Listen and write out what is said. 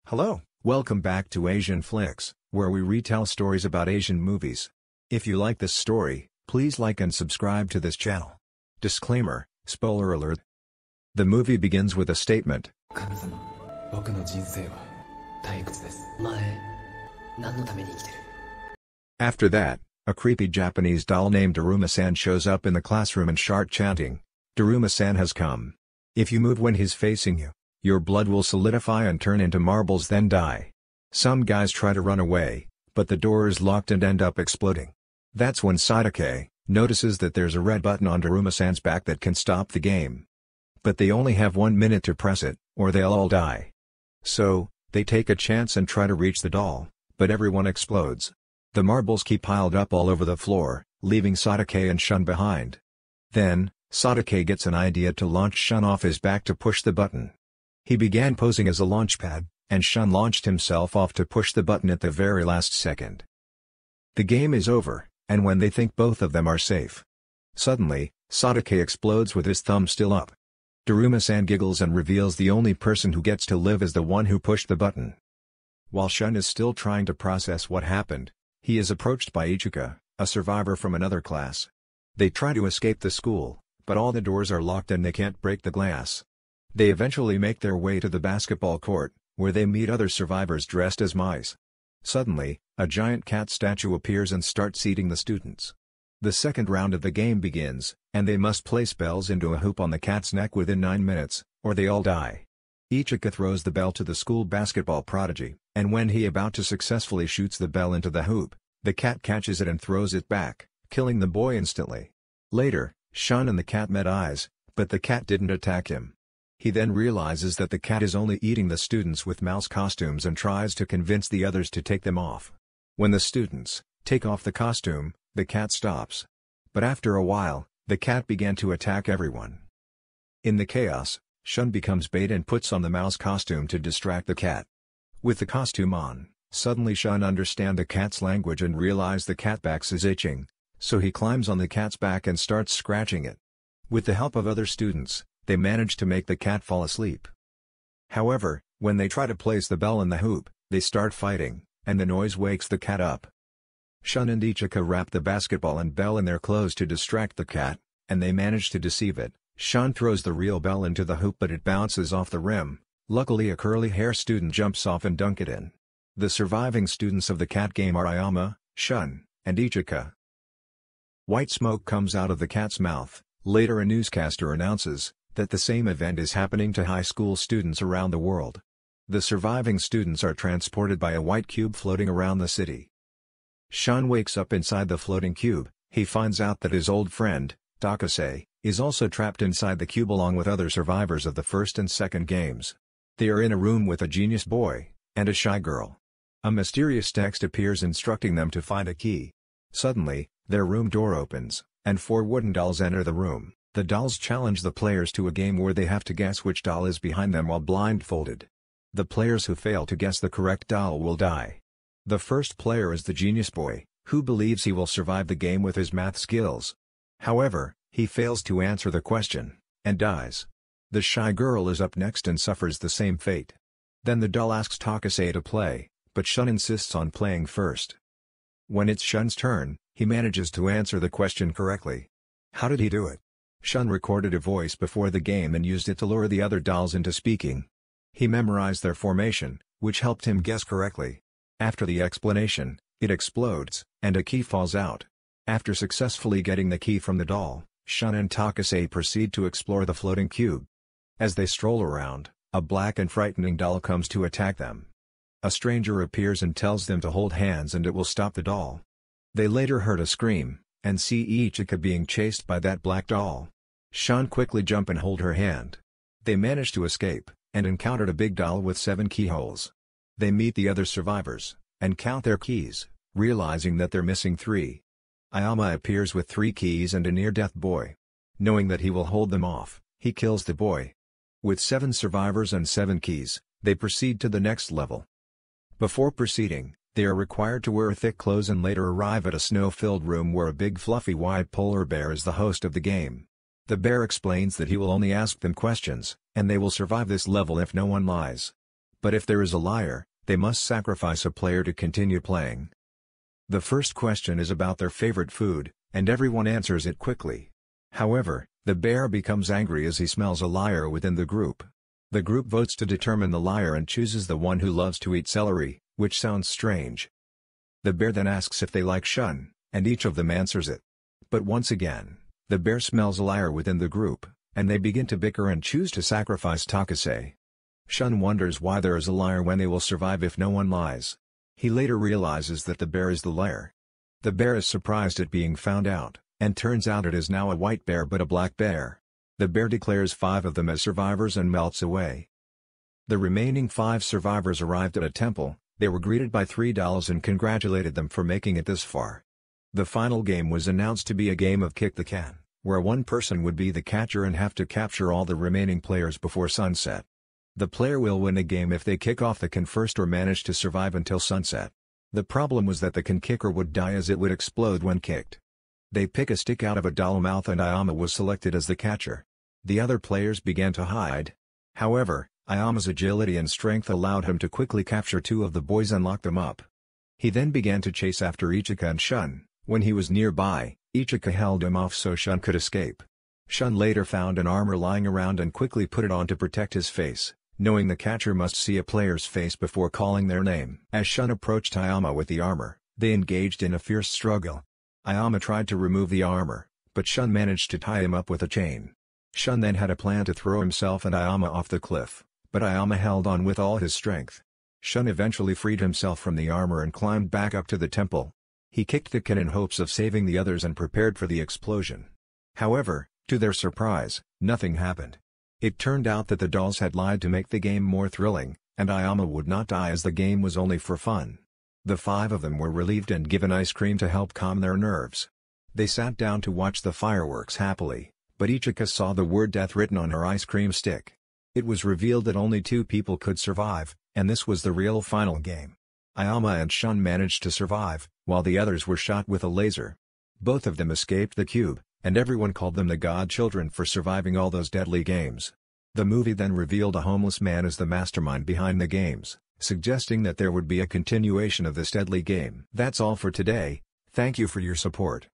Hello, welcome back to Asian Flicks, where we retell stories about Asian movies. If you like this story, please like and subscribe to this channel. Disclaimer, spoiler alert. The movie begins with a statement. 神様、僕の人生は退屈です。前、何のために生きてる？ After that, a creepy Japanese doll named Daruma-san shows up in the classroom and start chanting, Daruma-san has come. If you move when he's facing you, your blood will solidify and turn into marbles then die. Some guys try to run away, but the door is locked and end up exploding. That's when Sadake notices that there's a red button on Daruma-san's back that can stop the game. But they only have 1 minute to press it, or they'll all die. So, they take a chance and try to reach the doll, but everyone explodes. The marbles keep piled up all over the floor, leaving Sadake and Shun behind. Then, Sadake gets an idea to launch Shun off his back to push the button. He began posing as a launch pad, and Shun launched himself off to push the button at the very last second. The game is over, and when they think both of them are safe, suddenly, Sadake explodes with his thumb still up. Daruma-san giggles and reveals the only person who gets to live is the one who pushed the button. While Shun is still trying to process what happened, he is approached by Ichika, a survivor from another class. They try to escape the school, but all the doors are locked and they can't break the glass. They eventually make their way to the basketball court, where they meet other survivors dressed as mice. Suddenly, a giant cat statue appears and starts eating the students. The second round of the game begins, and they must place bells into a hoop on the cat's neck within 9 minutes, or they all die. Ichika throws the bell to the school basketball prodigy, and when he about to successfully shoots the bell into the hoop, the cat catches it and throws it back, killing the boy instantly. Later, Shun and the cat met eyes, but the cat didn't attack him. He then realizes that the cat is only eating the students with mouse costumes and tries to convince the others to take them off. When the students take off the costume, the cat stops. But after a while, the cat began to attack everyone. In the chaos, Shun becomes bait and puts on the mouse costume to distract the cat. With the costume on, suddenly Shun understands the cat's language and realizes the cat back is itching, so he climbs on the cat's back and starts scratching it. With the help of other students, they manage to make the cat fall asleep. However, when they try to place the bell in the hoop, they start fighting, and the noise wakes the cat up. Shun and Ichika wrap the basketball and bell in their clothes to distract the cat, and they manage to deceive it. Shun throws the real bell into the hoop but it bounces off the rim. Luckily a curly-hair student jumps off and dunks it in. The surviving students of the cat game are Ayama, Shun, and Ichika. White smoke comes out of the cat's mouth. Later a newscaster announces that the same event is happening to high school students around the world. The surviving students are transported by a white cube floating around the city. Shun wakes up inside the floating cube. He finds out that his old friend, Takase, is also trapped inside the cube along with other survivors of the first and second games. They are in a room with a genius boy and a shy girl. A mysterious text appears instructing them to find a key. Suddenly, their room door opens, and 4 wooden dolls enter the room. The dolls challenge the players to a game where they have to guess which doll is behind them while blindfolded. The players who fail to guess the correct doll will die. The first player is the genius boy, who believes he will survive the game with his math skills. However, he fails to answer the question, and dies. The shy girl is up next and suffers the same fate. Then the doll asks Takase to play, but Shun insists on playing first. When it's Shun's turn, he manages to answer the question correctly. How did he do it? Shun recorded a voice before the game and used it to lure the other dolls into speaking. He memorized their formation, which helped him guess correctly. After the explanation, it explodes, and a key falls out. After successfully getting the key from the doll, Shun and Takase proceed to explore the floating cube. As they stroll around, a black and frightening doll comes to attack them. A stranger appears and tells them to hold hands and it will stop the doll. They later heard a scream, and see Ichika being chased by that black doll. Shun quickly jump and hold her hand. They manage to escape, and encountered a big doll with 7 keyholes. They meet the other survivors, and count their keys, realizing that they're missing 3. Ayama appears with 3 keys and a near-death boy. Knowing that he will hold them off, he kills the boy. With 7 survivors and 7 keys, they proceed to the next level. Before proceeding, they are required to wear thick clothes and later arrive at a snow-filled room where a big fluffy white polar bear is the host of the game. The bear explains that he will only ask them questions, and they will survive this level if no one lies. But if there is a liar, they must sacrifice a player to continue playing. The first question is about their favorite food, and everyone answers it quickly. However, the bear becomes angry as he smells a liar within the group. The group votes to determine the liar and chooses the one who loves to eat celery, which sounds strange. The bear then asks if they like Shun, and each of them answers it. But once again, the bear smells a liar within the group, and they begin to bicker and choose to sacrifice Takase. Shun wonders why there is a liar when they will survive if no one lies. He later realizes that the bear is the liar. The bear is surprised at being found out, and turns out it is now a white bear but a black bear. The bear declares 5 of them as survivors and melts away. The remaining 5 survivors arrived at a temple. They were greeted by 3 dolls and congratulated them for making it this far. The final game was announced to be a game of Kick the Can, where one person would be the catcher and have to capture all the remaining players before sunset. The player will win a game if they kick off the can first or manage to survive until sunset. The problem was that the can kicker would die as it would explode when kicked. They pick a stick out of a doll mouth and Ayama was selected as the catcher. The other players began to hide. However, Ayama's agility and strength allowed him to quickly capture 2 of the boys and lock them up. He then began to chase after Ichika and Shun. When he was nearby, Ichika held him off so Shun could escape. Shun later found an armor lying around and quickly put it on to protect his face, knowing the catcher must see a player's face before calling their name. As Shun approached Ayama with the armor, they engaged in a fierce struggle. Ayama tried to remove the armor, but Shun managed to tie him up with a chain. Shun then had a plan to throw himself and Ayama off the cliff, but Ayama held on with all his strength. Shun eventually freed himself from the armor and climbed back up to the temple. He kicked the can in hopes of saving the others and prepared for the explosion. However, to their surprise, nothing happened. It turned out that the dolls had lied to make the game more thrilling, and Ayama would not die as the game was only for fun. The 5 of them were relieved and given ice cream to help calm their nerves. They sat down to watch the fireworks happily, but Ichika saw the word death written on her ice cream stick. It was revealed that only 2 people could survive, and this was the real final game. Ayama and Shun managed to survive, while the others were shot with a laser. Both of them escaped the cube, and everyone called them the godchildren for surviving all those deadly games. The movie then revealed a homeless man as the mastermind behind the games, suggesting that there would be a continuation of this deadly game. That's all for today. Thank you for your support.